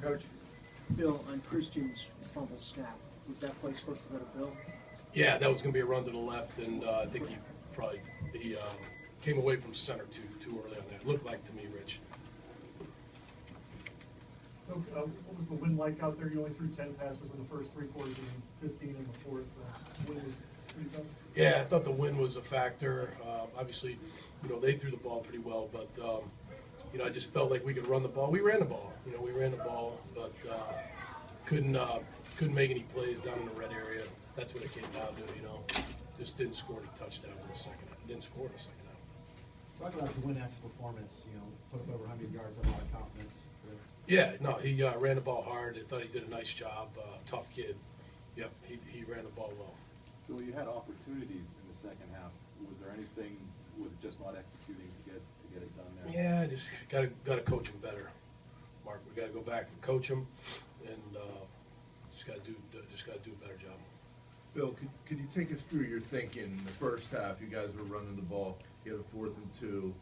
Coach. Bill, on Christian's fumble snap, was that play supposed to go to Bill? Yeah, that was going to be a run to the left, and I think he came away from center too early on that. Looked like to me, Rich. What was the wind like out there? You only threw 10 passes in the first three quarters and 15 in the fourth. Wind was pretty tough. Yeah, I thought the wind was a factor. Obviously, they threw the ball pretty well, but I just felt like we could run the ball. We ran the ball. We ran the ball, but couldn't make any plays down in the red area. That's what it came down to. Just didn't score any touchdowns in the second half. Didn't score in the second half. Talk about his Winnax performance. Put up over 100 yards, had a lot of confidence. Yeah, no, he ran the ball hard. I thought he did a nice job. Tough kid. Yep, he ran the ball well. Bill, you had opportunities in the second half. Was there anything? Was it just not executing to get it done there? Yeah, just got to coach him better, Mark. We got to go back and coach him, and just got to do a better job. Bill, could you take us through your thinking in the first half? You guys were running the ball. You had a 4th and 2,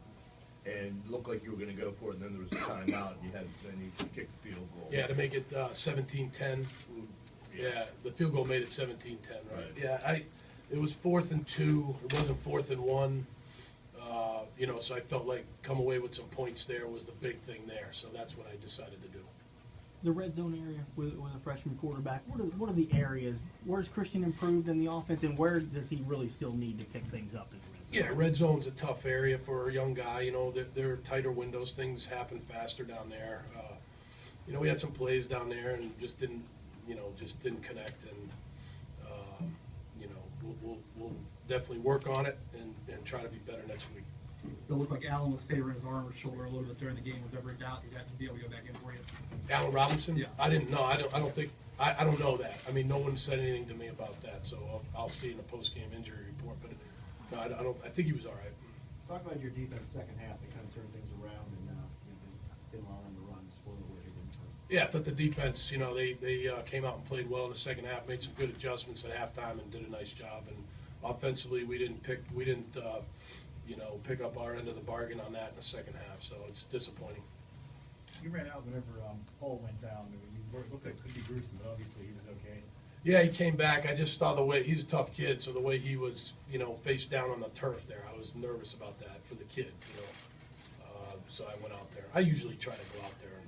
and looked like you were going to go for it. And then there was a timeout, and then you kicked the field goal. Yeah, to make it 17-10. Yeah, the field goal made it 17-10, right? Yeah, it was 4th and 2. It wasn't 4th and 1. So I felt like come away with some points there was the big thing there. So that's what I decided to do. The red zone area with a freshman quarterback, what are the areas? Where's Christian improved in the offense, and where does he really still need to pick things up in the red zone? Yeah, red zone's a tough area for a young guy. There are tighter windows. Things happen faster down there. We had some plays down there and just didn't connect. And we'll definitely work on it and try to be better next week. It looked like Allen was favoring his arm or shoulder a little bit during the game. Was there ever a doubt you got to be able to go back in for you? Allen Robinson? Yeah. I didn't know. I don't know that. I mean, no one said anything to me about that, so I'll see in the post-game injury report. But no, I think he was all right. Talk about your defense second half. They kind of turned things around and didn't allow them to run, spoil the way they didn't. Yeah, I thought the defense, they came out and played well in the second half, made some good adjustments at halftime, and did a nice job. And offensively, we didn't pick up our end of the bargain on that in the second half. So it's disappointing. You ran out whenever Paul went down. You looked like it could be gruesome, but obviously he was okay. Yeah, he came back. I just saw the way he's a tough kid, so the way he was, face down on the turf there, I was nervous about that for the kid. So I went out there. I usually try to go out there,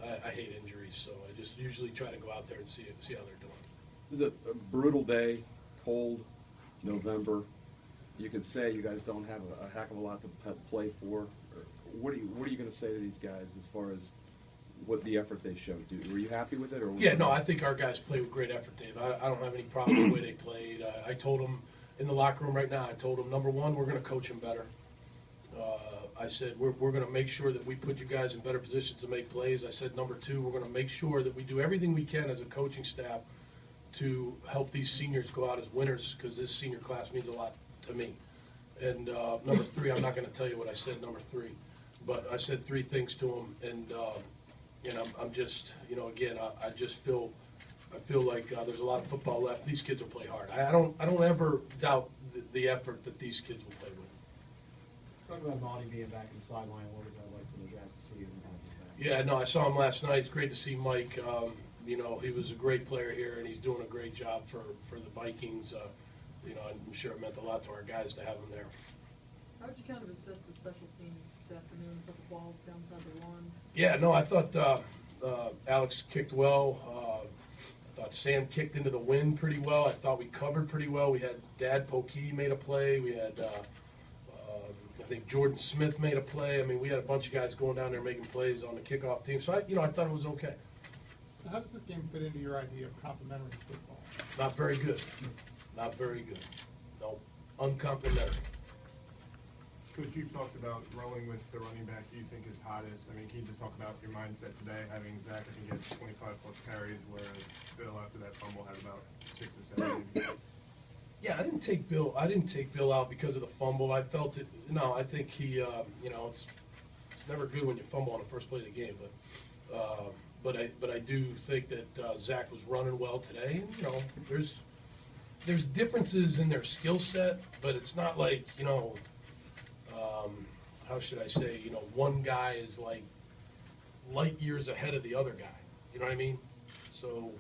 and I hate injuries, so I just usually try to go out there and see how they're doing. This is a brutal day, cold, November. You could say you guys don't have a heck of a lot to play for. What are you going to say to these guys as far as what the effort they showed? Were you happy with it? Or yeah, no, I think our guys played with great effort, Dave. I don't have any problem with the way they played. I told them in the locker room right now, I told them, number one, we're going to coach them better. I said, we're going to make sure that we put you guys in better positions to make plays. I said, number two, we're going to make sure that we do everything we can as a coaching staff to help these seniors go out as winners, because this senior class means a lot to me. And number three, I'm not going to tell you what I said number three, but I said three things to them, and I'm just, again, I just feel like there's a lot of football left. These kids will play hard. I don't ever doubt the effort that these kids will play with. Talk about Monty being back in the sideline. What was that like for the guys to see him back? Yeah, no, I saw him last night. It's great to see Mike. He was a great player here, and he's doing a great job for the Vikings. I'm sure it meant a lot to our guys to have him there. How would you kind of assess the special teams this afternoon? A couple balls downside the one. Yeah, no, I thought Alex kicked well. I thought Sam kicked into the wind pretty well. I thought we covered pretty well. We had Dad Pokey made a play. We had, I think Jordan Smith made a play. I mean, we had a bunch of guys going down there making plays on the kickoff team. So, I thought it was okay. So how does this game fit into your idea of complementary football? Not very good. Not very good. No, uncomplimentary. Coach, you've talked about rolling with the running back you think is hottest. I mean, can you just talk about your mindset today, having Zach, I think, he had 25-plus carries, whereas Bill, after that fumble, had about 6 or 7. Yeah, I didn't take Bill out because of the fumble. I felt it. No, I think he. It's never good when you fumble on the first play of the game, but I do think that Zach was running well today. And, there's differences in their skill set, but it's not like how should I say? One guy is like light years ahead of the other guy. You know what I mean? So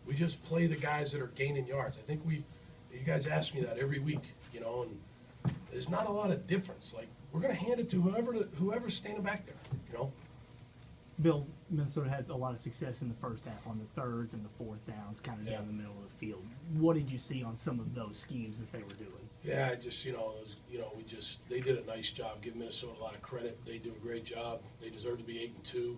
we just play the guys that are gaining yards. I think you guys ask me that every week, you know, and there's not a lot of difference. Like, we're going to hand it to whoever's standing back there, you know? Bill, Minnesota had a lot of success in the first half on the thirds and the fourth downs, kind of down the middle of the field. What did you see on some of those schemes that they were doing? Yeah, just, they did a nice job. Give Minnesota a lot of credit. They do a great job. They deserve to be 8-2.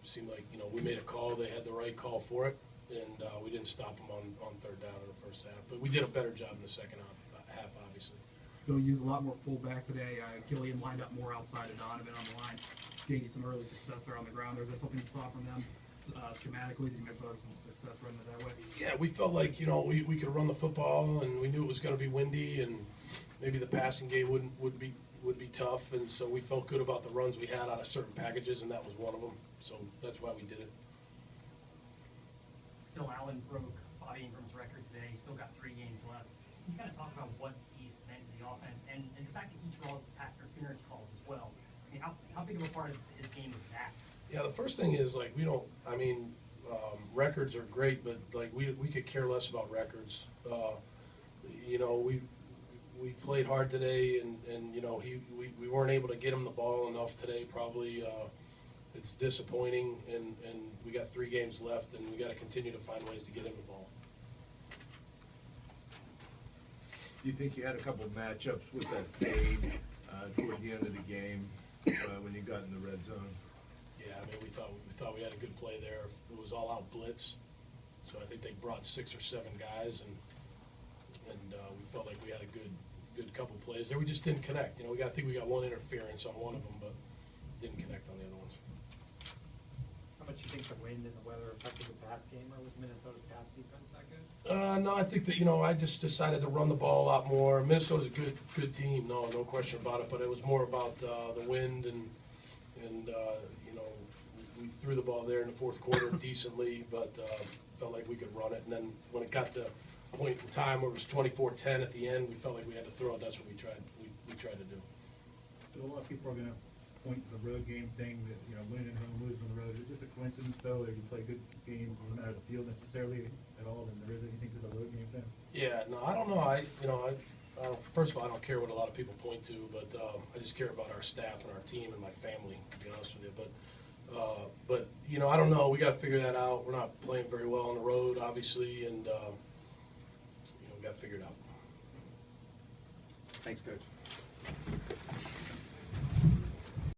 Seemed like, we made a call. They had the right call for it, and we didn't stop them on third down in the first half. But we did a better job in the second half, obviously. They'll use a lot more fullback today. Gillian lined up more outside of Donovan on the line, getting you some early success there on the ground. Was that something you saw from them schematically? Did you make some success running it that way? Yeah, we felt like, we could run the football, and we knew it was going to be windy, and maybe the passing game would be tough, and so we felt good about the runs we had out of certain packages, and that was one of them. So that's why we did it. Bill Allen broke Bobby Ingram's record today. He's still got 3 games left. Can you kind of talk about what he's meant to the offense and the fact that he draws pass interference calls as well? I mean, how big of a part of his game is that? Yeah, the first thing is, like, records are great, but, like, we could care less about records. We played hard today, and we weren't able to get him the ball enough today, probably. It's disappointing, and we got 3 games left, and we got to continue to find ways to get him the ball. Do you think you had a couple of matchups with that fade toward the end of the game when you got in the red zone? Yeah, we thought we had a good play there. It was all out blitz, so I think they brought 6 or 7 guys, and we felt like we had a good couple plays there. We just didn't connect. I think we got one interference on one of them, but didn't connect on the other ones. How much do you think the wind and the weather affected the pass game, or was Minnesota's pass defense that good? No, I think that, I just decided to run the ball a lot more. Minnesota's a good team, no question about it, but it was more about the wind and we threw the ball there in the fourth quarter decently, but felt like we could run it. And then when it got to a point in time where it was 24-10 at the end, we felt like we had to throw it. That's what we tried to do. So a lot of people are going to point to the road game thing, that, winning at home, losing on the road. Is it just a coincidence, though, that you play good games, doesn't matter the field necessarily at all, and there is anything to the road game thing? Yeah, no, I don't know. First of all, I don't care what a lot of people point to, but I just care about our staff and our team and my family, to be honest with you. But I don't know. We got to figure that out. We're not playing very well on the road, obviously, and we got to figure it out. Thanks, Coach.